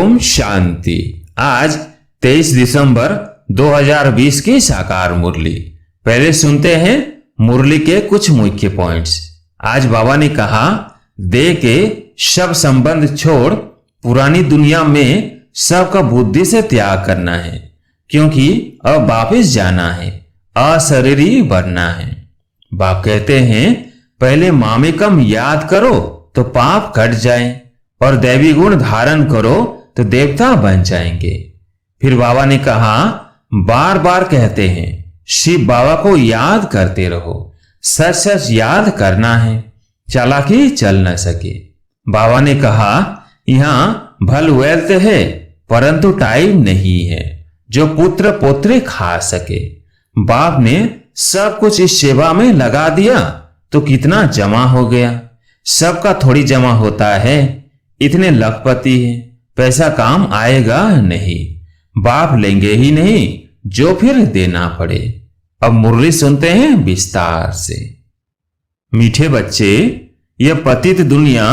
ओम शांति। आज 23 दिसंबर 2020 की साकार मुरली। पहले सुनते हैं मुरली के कुछ मुख्य पॉइंट्स। आज बाबा ने कहा, देह के सब संबंध छोड़ पुरानी दुनिया में सबका बुद्धि से त्याग करना है, क्योंकि अब वापिस जाना है, अशरीरी बनना है। बाप कहते हैं, पहले मामेकम याद करो तो पाप कट जाए और दैवी गुण धारण करो तो देवता बन जाएंगे। फिर बाबा ने कहा, बार बार कहते हैं शिव बाबा को याद करते रहो, सच सच याद करना है, चालाकी चल न सके। बाबा ने कहा, यहाँ भल वेल्थ है परंतु टाइम नहीं है जो पुत्र पोत्रे खा सके। बाप ने सब कुछ इस सेवा में लगा दिया तो कितना जमा हो गया। सबका थोड़ी जमा होता है, इतने लखपति हैं, पैसा काम आएगा नहीं, बाप लेंगे ही नहीं जो फिर देना पड़े। अब मुरली सुनते हैं विस्तार से। मीठे बच्चे, यह पतित दुनिया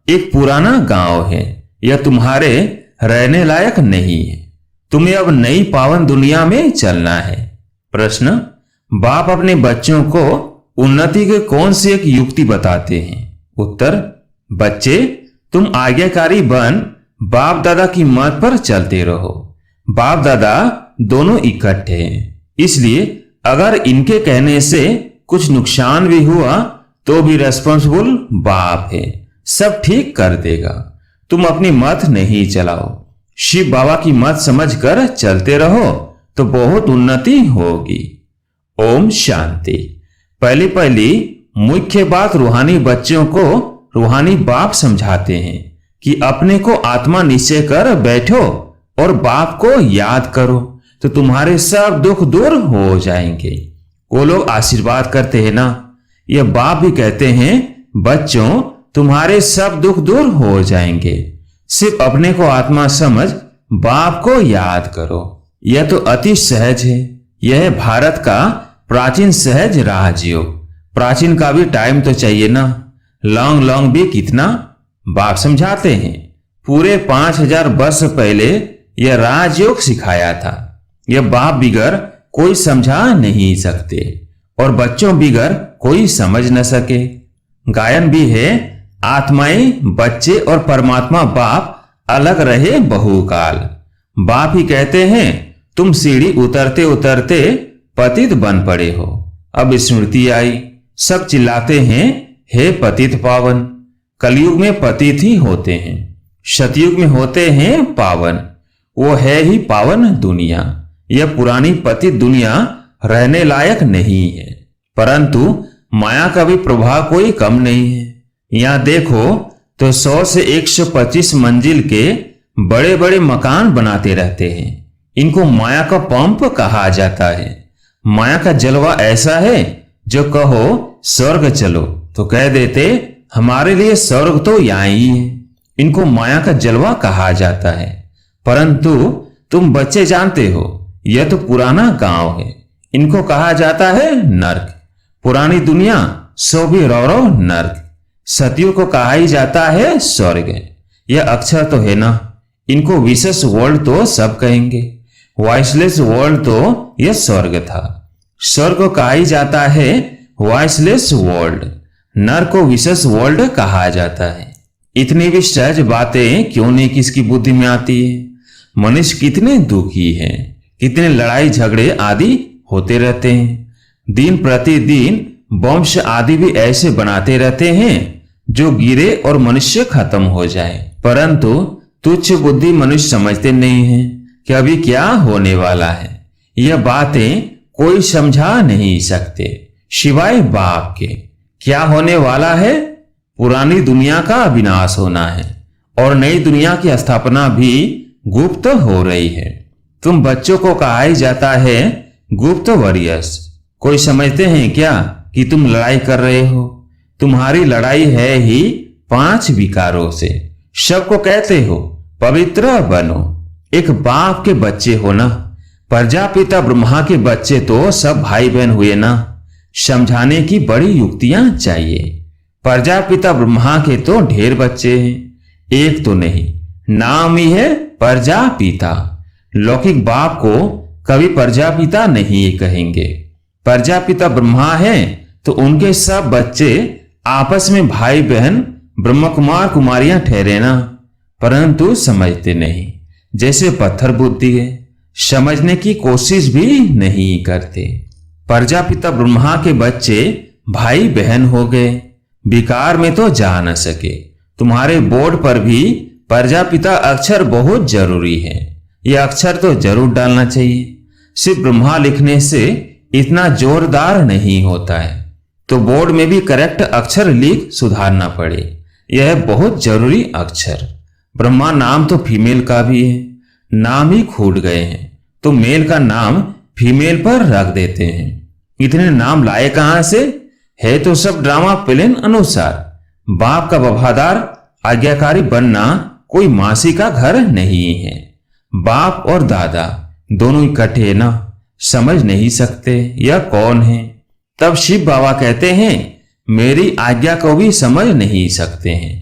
एक पुराना गांव है, यह तुम्हारे रहने लायक नहीं है। तुम्हें अब नई पावन दुनिया में चलना है। प्रश्न, बाप अपने बच्चों को उन्नति के कौन सी एक युक्ति बताते हैं? उत्तर, बच्चे तुम आज्ञाकारी बन बाप दादा की मत पर चलते रहो। बाप दादा दोनों इकट्ठे हैं, इसलिए अगर इनके कहने से कुछ नुकसान भी हुआ तो भी रेस्पॉन्सिबल बाप है, सब ठीक कर देगा। तुम अपनी मत नहीं चलाओ, शिव बाबा की मत समझकर चलते रहो तो बहुत उन्नति होगी। ओम शांति। पहली मुख्य बात रूहानी बच्चों को रूहानी बाप समझाते हैं कि अपने को आत्मा निश्चय कर बैठो और बाप को याद करो तो तुम्हारे सब दुख दूर हो जाएंगे। वो लोग आशीर्वाद करते हैं ना, ये बाप भी कहते हैं, बच्चों तुम्हारे सब दुख दूर हो जाएंगे, सिर्फ अपने को आत्मा समझ बाप को याद करो। यह तो अति सहज है। यह है भारत का प्राचीन सहज राजयोग। प्राचीन का भी टाइम तो चाहिए ना, लॉन्ग भी कितना। बाप समझाते हैं, पूरे 5000 वर्ष पहले यह राजयोग सिखाया था। यह बाप बिगर कोई समझा नहीं सकते और बच्चों बिगर कोई समझ न सके। गायन भी है, आत्माएं बच्चे और परमात्मा बाप अलग रहे बहुकाल। बाप ही कहते हैं, तुम सीढ़ी उतरते उतरते पतित बन पड़े हो। अब स्मृति आई, सब चिल्लाते हैं, हे पतित पावन। कलयुग में पतित ही होते हैं, सतयुग में होते हैं पावन। वो है ही पावन दुनिया। यह पुरानी पतित दुनिया रहने लायक नहीं है, परंतु माया का भी प्रभाव कोई कम नहीं है। यहाँ देखो तो 100 से 125 मंजिल के बड़े बड़े मकान बनाते रहते हैं। इनको माया का पंप कहा जाता है। माया का जलवा ऐसा है, जो कहो स्वर्ग चलो तो कह देते, हमारे लिए स्वर्ग तो यहाँ ही है। इनको माया का जलवा कहा जाता है, परंतु तुम बच्चे जानते हो यह तो पुराना गांव है। इनको कहा जाता है नर्क। पुरानी दुनिया सो भी रौरव नर्क। सतयुग को कहा ही जाता है स्वर्ग। यह अक्षर तो है ना, इनको विशेष वर्ल्ड तो सब कहेंगे, वॉइसलेस वर्ल्ड तो यह स्वर्ग था। स्वर्ग को कहा ही जाता है वॉइसलेस वर्ल्ड। नर को विशेष वर्ल्ड कहा जाता है। इतनी भी सहज बातें क्यों नहीं किसकी बुद्धि में आती है? मनुष्य कितने दुखी हैं, कितने लड़ाई झगड़े आदि होते रहते हैं। दिन प्रतिदिन वंश आदि भी ऐसे बनाते रहते हैं जो गिरे और मनुष्य खत्म हो जाए, परंतु तुच्छ बुद्धि मनुष्य समझते नहीं है कि अभी क्या होने वाला है। यह बातें कोई समझा नहीं सकते सिवाय बाप के। क्या होने वाला है? पुरानी दुनिया का विनाश होना है और नई दुनिया की स्थापना भी गुप्त हो रही है। तुम बच्चों को कहा ही जाता है गुप्त वॉरियर्स। कोई समझते हैं क्या कि तुम लड़ाई कर रहे हो? तुम्हारी लड़ाई है ही 5 विकारों से। सबको कहते हो पवित्र बनो। एक बाप के बच्चे हो ना, प्रजापिता ब्रह्मा के बच्चे तो सब भाई बहन हुए ना। समझाने की बड़ी युक्तियां चाहिए। प्रजापिता ब्रह्मा के तो ढेर बच्चे हैं, एक तो नहीं, नाम ही है प्रजापिता। लौकिक बाप को कभी प्रजापिता नहीं कहेंगे। प्रजापिता ब्रह्मा है तो उनके सब बच्चे आपस में भाई बहन ब्रह्म कुमार कुमारियां ठहरे ना, परंतु समझते नहीं। जैसे पत्थर बुद्धि है, समझने की कोशिश भी नहीं करते। प्रजापिता ब्रह्मा के बच्चे भाई बहन हो गए, विकार में तो जा न सके। तुम्हारे बोर्ड पर भी प्रजापिता अक्षर बहुत जरूरी है, यह अक्षर तो जरूर डालना चाहिए। सिर्फ ब्रह्मा लिखने से इतना जोरदार नहीं होता है, तो बोर्ड में भी करेक्ट अक्षर लिख सुधारना पड़े। यह है बहुत जरूरी अक्षर। ब्रह्मा नाम तो फीमेल का भी है, नाम ही खूट गए हैं तो मेल का नाम फीमेल पर रख देते हैं। इतने नाम लाए कहां से? है तो सब ड्रामा प्लान अनुसार। बाप का वफादार आज्ञाकारी बनना कोई मासी का घर नहीं है। बाप और दादा दोनों इकट्ठे ना, समझ नहीं सकते यह कौन है। तब शिव बाबा कहते हैं मेरी आज्ञा को भी समझ नहीं सकते हैं।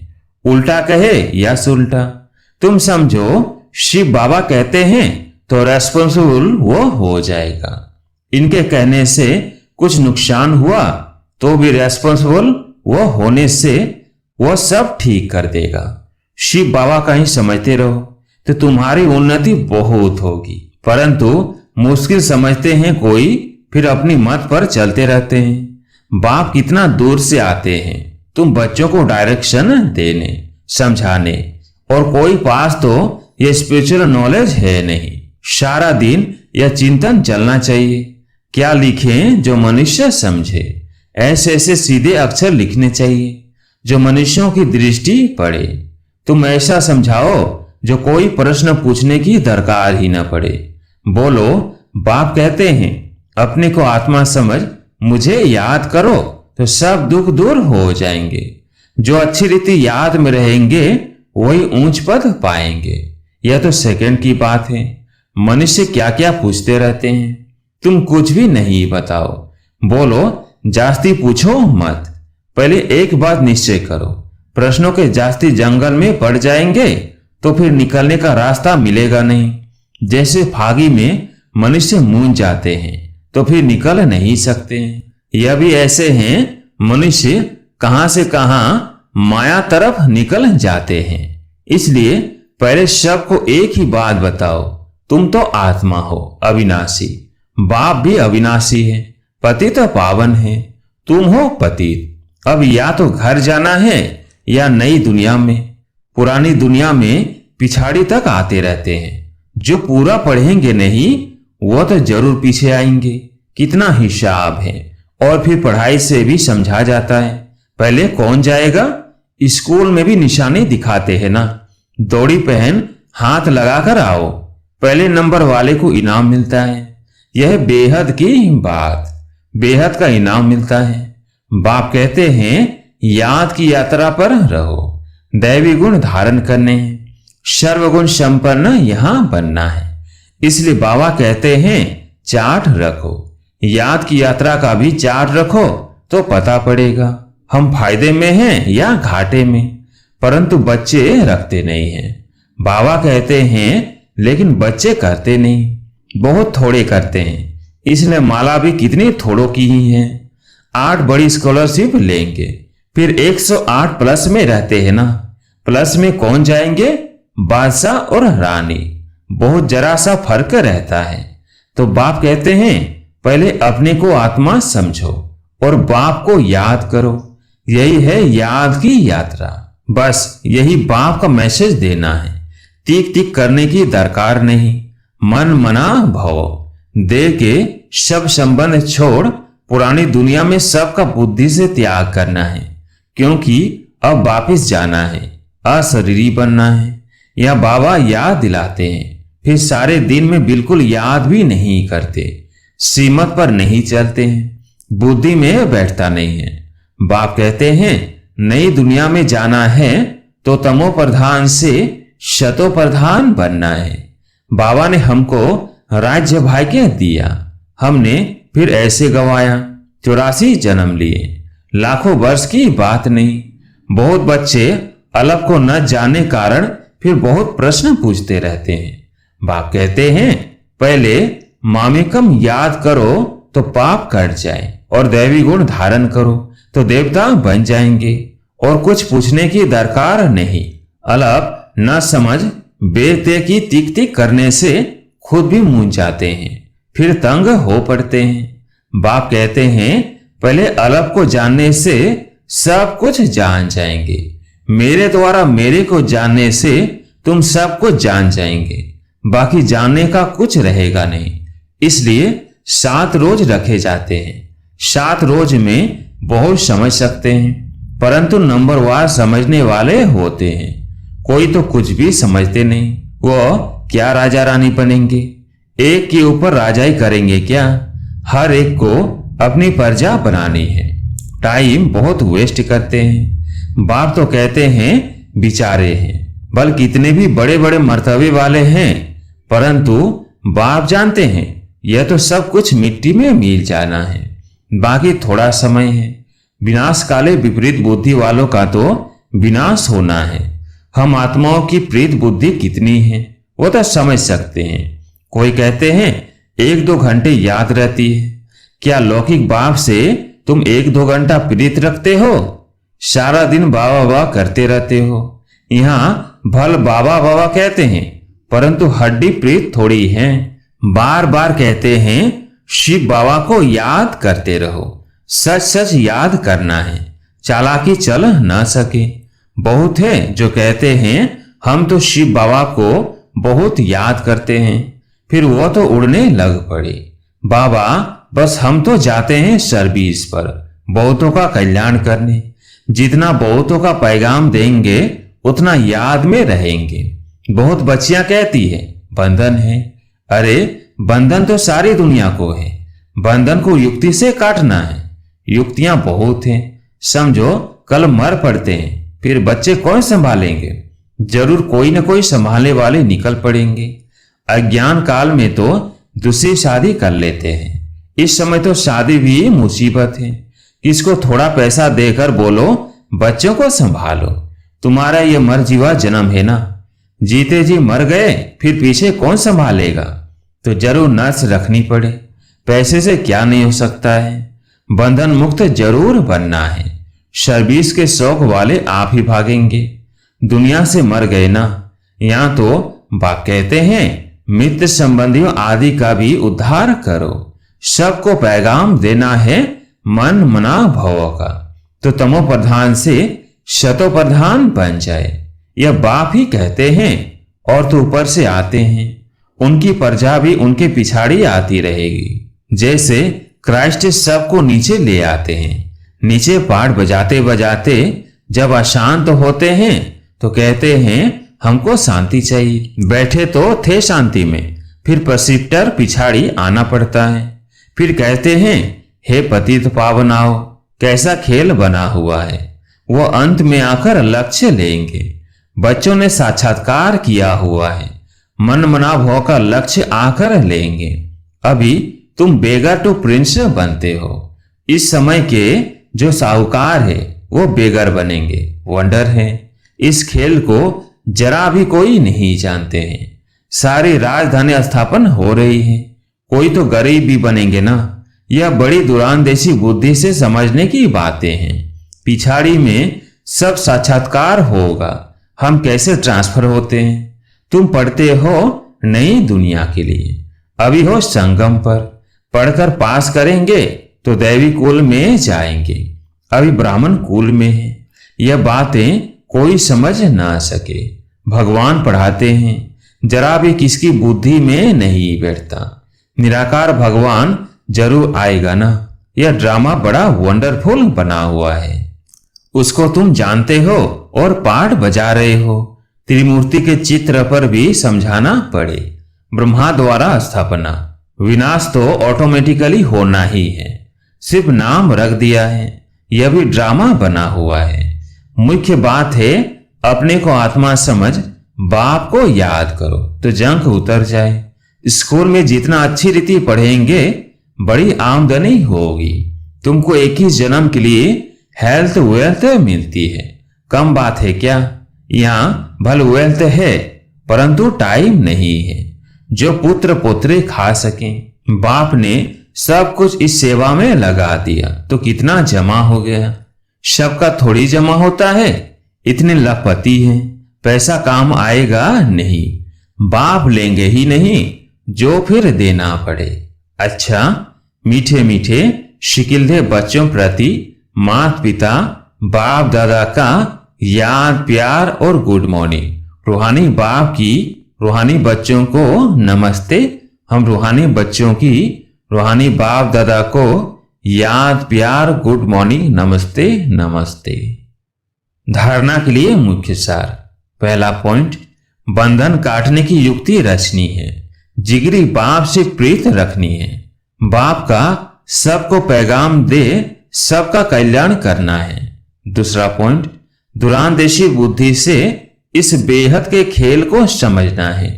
उल्टा कहे या सुलटा, तुम समझो शिव बाबा कहते हैं तो रेस्पॉन्सिबल वो हो जाएगा। इनके कहने से कुछ नुकसान हुआ तो भी रेस्पॉन्सिबल वो होने से वो सब ठीक कर देगा। शिव बाबा का ही समझते रहो तो तुम्हारी उन्नति बहुत होगी, परंतु मुश्किल समझते हैं कोई, फिर अपनी मत पर चलते रहते हैं। बाप कितना दूर से आते हैं तुम बच्चों को डायरेक्शन देने समझाने, और कोई पास तो ये स्पिरिचुअल नॉलेज है नहीं। सारा दिन यह चिंतन चलना चाहिए, क्या लिखें जो मनुष्य समझे। ऐसे ऐसे सीधे अक्षर लिखने चाहिए जो मनुष्यों की दृष्टि पड़े। तुम ऐसा समझाओ जो कोई प्रश्न पूछने की दरकार ही न पड़े। बोलो बाप कहते हैं अपने को आत्मा समझ, मुझे याद करो तो सब दुख दूर हो जाएंगे। जो अच्छी रीति याद में रहेंगे वही ऊंच पद पाएंगे। यह तो सेकंड की बात है। मनुष्य क्या क्या पूछते रहते हैं, तुम कुछ भी नहीं बताओ। बोलो जास्ती पूछो मत, पहले एक बात निश्चय करो। प्रश्नों के जास्ती जंगल में पड़ जाएंगे तो फिर निकलने का रास्ता मिलेगा नहीं। जैसे फागी में मनुष्य मूंझ जाते हैं तो फिर निकल नहीं सकते हैं, यह भी ऐसे हैं मनुष्य कहां से कहां माया तरफ निकल जाते हैं। इसलिए पहले सबको एक ही बात बताओ, तुम तो आत्मा हो अविनाशी, बाप भी अविनाशी है, पतित पावन है, तुम हो पतित। अब या तो घर जाना है या नई दुनिया में। पुरानी दुनिया में पिछाड़ी तक आते रहते हैं, जो पूरा पढ़ेंगे नहीं वो तो जरूर पीछे आएंगे। कितना हिसाब है, और फिर पढ़ाई से भी समझा जाता है। पहले कौन जाएगा? स्कूल में भी निशाने दिखाते हैं ना, दौड़ी पहन हाथ लगाकर आओ, पहले नंबर वाले को इनाम मिलता है। यह बेहद की बात, बेहद का इनाम मिलता है। बाप कहते हैं याद की यात्रा पर रहो, दैवी गुण धारण करने हैं, सर्वगुण संपन्न यहां बनना है। इसलिए बाबा कहते हैं चार्ट रखो, याद की यात्रा का भी चार्ट रखो तो पता पड़ेगा हम फायदे में हैं या घाटे में। परंतु बच्चे रखते नहीं हैं। बाबा कहते हैं लेकिन बच्चे करते नहीं, बहुत थोड़े करते हैं। इसलिए माला भी कितनी थोड़ों की ही है। 8 बड़ी स्कॉलरशिप लेंगे, फिर 108 प्लस में रहते हैं ना। प्लस में कौन जाएंगे? बादशाह और रानी। बहुत जरा सा फर्क रहता है। तो बाप कहते हैं पहले अपने को आत्मा समझो और बाप को याद करो। यही है याद की यात्रा। बस यही बाप का मैसेज देना है। तीक तीक करने की दरकार नहीं। मन मना भव दे के सब संबंध छोड़ पुरानी दुनिया में सबका बुद्धि से त्याग करना है, क्योंकि अब वापिस जाना है, अशरीरी बनना है। यह बाबा याद दिलाते हैं, फिर सारे दिन में बिल्कुल याद भी नहीं करते, सीमत पर नहीं चलते हैं, बुद्धि में बैठता नहीं है। बाप कहते हैं नई दुनिया में जाना है तो तमो प्रधान से शतो प्रधान बनना है। बाबा ने हमको राज्य भाग्य दिया, हमने फिर ऐसे गवाया। 84 जन्म लिए, लाखों वर्ष की बात नहीं। बहुत बच्चे अलग को न जाने कारण फिर बहुत प्रश्न पूछते रहते हैं। बाप कहते हैं पहले मामेकम याद करो तो पाप कट जाए, और दैवी गुण धारण करो तो देवता बन जाएंगे, और कुछ पूछने की दरकार नहीं। अलग न समझ बेते की तिक तिक करने से खुद भी मूंझ जाते हैं, फिर तंग हो पड़ते हैं। बाप कहते हैं पहले अलग को जानने से सब कुछ जान जाएंगे, मेरे द्वारा मेरे को जानने से तुम सब कुछ जान जाएंगे, बाकी जानने का कुछ रहेगा नहीं। इसलिए 7 रोज रखे जाते हैं। 7 रोज में बहुत समझ सकते हैं, परंतु नंबरवार समझने वाले होते हैं। कोई तो कुछ भी समझते नहीं, वो क्या राजा रानी बनेंगे, एक के ऊपर राजाई करेंगे क्या? हर एक को अपनी प्रजा बनानी है, टाइम बहुत वेस्ट करते हैं। बाप तो कहते हैं बिचारे हैं, बल्कि इतने भी बड़े बड़े मर्तबे वाले हैं, परंतु बाप जानते हैं यह तो सब कुछ मिट्टी में मिल जाना है, बाकी थोड़ा समय है। विनाश काले विपरीत बुद्धि वालों का तो विनाश होना है। हम आत्माओं की प्रीत बुद्धि कितनी है वो तो समझ सकते हैं। कोई कहते हैं 1-2 घंटे याद रहती है। क्या लौकिक बाप से तुम 1-2 घंटा प्रीत रखते हो? सारा दिन बाबा बाबा करते रहते हो। यहाँ भल बाबा बाबा कहते हैं, परंतु हड्डी प्रीत थोड़ी है। बार बार कहते हैं शिव बाबा को याद करते रहो, सच सच याद करना है, चालाकी चल ना सके। बहुत है जो कहते हैं हम तो शिव बाबा को बहुत याद करते हैं, फिर वो तो उड़ने लग पड़े। बाबा बस हम तो जाते हैं सर्विस पर, बहुतों का कल्याण करने। जितना बहुतों का पैगाम देंगे उतना याद में रहेंगे। बहुत बच्चियां कहती है बंधन है। अरे बंधन तो सारी दुनिया को है, बंधन को युक्ति से काटना है। युक्तियां बहुत हैं, समझो कल मर पड़ते हैं, फिर बच्चे कौन संभालेंगे? जरूर कोई न कोई संभालने वाले निकल पड़ेंगे। अज्ञान काल में तो दूसरी शादी कर लेते हैं, इस समय तो शादी भी मुसीबत है। किसको थोड़ा पैसा देकर बोलो बच्चों को संभालो, तुम्हारा ये मर जीवा जन्म है ना, जीते जी मर गए फिर पीछे कौन संभालेगा? तो जरूर नर्स रखनी पड़े। पैसे से क्या नहीं हो सकता है। बंधन मुक्त जरूर बनना है। सर्विस के शौक वाले आप ही भागेंगे। दुनिया से मर गए ना, यहां तो बाप कहते हैं मित्र संबंधियों आदि का भी उद्धार करो। सबको पैगाम देना है मन मना भव का, तो तमो प्रधान से शतो प्रधान बन जाए। यह बाप ही कहते हैं, और तो ऊपर से आते हैं, उनकी प्रजा भी उनके पिछाड़ी आती रहेगी। जैसे क्राइस्ट सबको नीचे ले आते हैं, नीचे पाठ बजाते बजाते जब अशांत होते हैं तो कहते हैं हमको शांति चाहिए। बैठे तो थे शांति में, फिर प्रसिप्टर पिछाड़ी आना पड़ता है। फिर कहते हैं हे पतित पावनाओ, कैसा खेल बना हुआ है। वो अंत में आकर लक्ष्य लेंगे। बच्चों ने साक्षात्कार किया हुआ है, मन मना भव का लक्ष्य आकर लेंगे। अभी तुम बेगर टू प्रिंस बनते हो। इस समय के जो साहूकार है वो बेगर बनेंगे। वंडर है, इस खेल को जरा भी कोई नहीं जानते हैं। सारी राजधानी स्थापन हो रही है, कोई तो गरीब भी बनेंगे ना। यह बड़ी दुरानदेशी बुद्धि से समझने की बातें हैं। पिछाड़ी में सब साक्षात्कार होगा। हम कैसे ट्रांसफर होते हैं? तुम पढ़ते हो नई दुनिया के लिए, अभी हो संगम पर। पढ़कर पास करेंगे तो दैवी कुल में जाएंगे, अभी ब्राह्मण कुल में है। यह बातें कोई समझ ना सके। भगवान पढ़ाते हैं, जरा भी किसकी बुद्धि में नहीं बैठता। निराकार भगवान जरूर आएगा ना। यह ड्रामा बड़ा वंडरफुल बना हुआ है, उसको तुम जानते हो और पाठ बजा रहे हो। त्रिमूर्ति के चित्र पर भी समझाना पड़े। ब्रह्मा द्वारा स्थापना, विनाश तो ऑटोमेटिकली होना ही है, सिर्फ नाम रख दिया है। यह भी ड्रामा बना हुआ है। मुख्य बात है अपने को आत्मा समझ, बाप को याद करो तो जंक उतर जाए। स्कूल में जितना अच्छी रीति पढ़ेंगे बड़ी आमदनी होगी। तुमको एक ही जन्म के लिए हेल्थ वेल्थ मिलती है, कम बात है क्या? यहाँ भल वेल्थ है परंतु टाइम नहीं है जो पुत्र पुत्री खा सकें। बाप ने सब कुछ इस सेवा में लगा दिया तो कितना जमा हो गया। सबका थोड़ी जमा होता है, इतने लखपति हैं, पैसा काम आएगा नहीं, बाप लेंगे ही नहीं जो फिर देना पड़े। अच्छा, मीठे मीठे शिकिलदे बच्चों प्रति माता पिता बाप दादा का याद प्यार और गुड मॉर्निंग। रूहानी बाप की रूहानी बच्चों को नमस्ते। हम रूहानी बच्चों की रूहानी बाप दादा को याद प्यार गुड मॉर्निंग नमस्ते नमस्ते। धारणा के लिए मुख्य सार। पहला पॉइंट, बंधन काटने की युक्ति रचनी है, जिगरी बाप से प्रीत रखनी है, बाप का सबको पैगाम दे सबका कल्याण करना है। दूसरा पॉइंट, दूरांदेशी बुद्धि से इस बेहद के खेल को समझना है,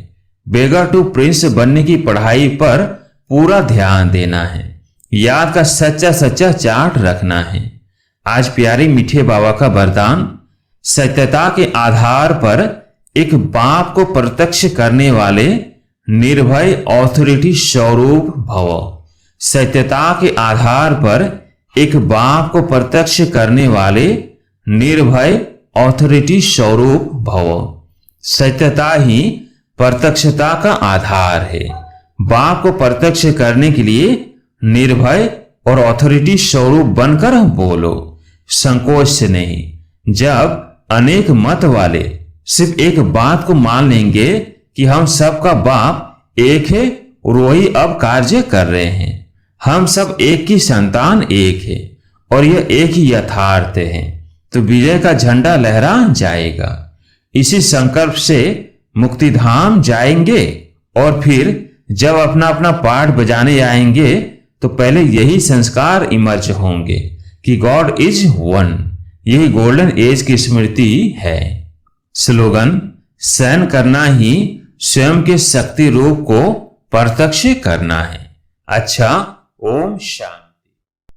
बेगर टू प्रिंस बनने की पढ़ाई पर पूरा ध्यान देना है, याद का सच्चा सच्चा चार्ट रखना है। आज प्यारे मीठे बाबा का वरदान, सत्यता के आधार पर एक बाप को प्रत्यक्ष करने वाले निर्भय ऑथोरिटी स्वरूप भव। सत्यता के आधार पर एक बाप को प्रत्यक्ष करने वाले निर्भय ऑथोरिटी स्वरूप भव। सत्यता ही प्रत्यक्षता का आधार है। बाप को प्रत्यक्ष करने के लिए निर्भय और ऑथोरिटी स्वरूप बनकर बोलो, संकोच से नहीं। जब अनेक मत वाले सिर्फ एक बात को मान लेंगे कि हम सबका बाप एक है और वही अब कार्य कर रहे हैं, हम सब एक की संतान एक है और यह एक ही यथार्थ है, तो विजय का झंडा लहरा जाएगा। इसी संकल्प से मुक्तिधाम जाएंगे और फिर जब अपना अपना पाठ बजाने आएंगे तो पहले यही संस्कार इमर्ज होंगे कि गॉड इज वन। यही गोल्डन एज की स्मृति है। स्लोगन, सहन करना ही स्वयं के शक्ति रूप को प्रत्यक्ष करना है। अच्छा, ओम शांति।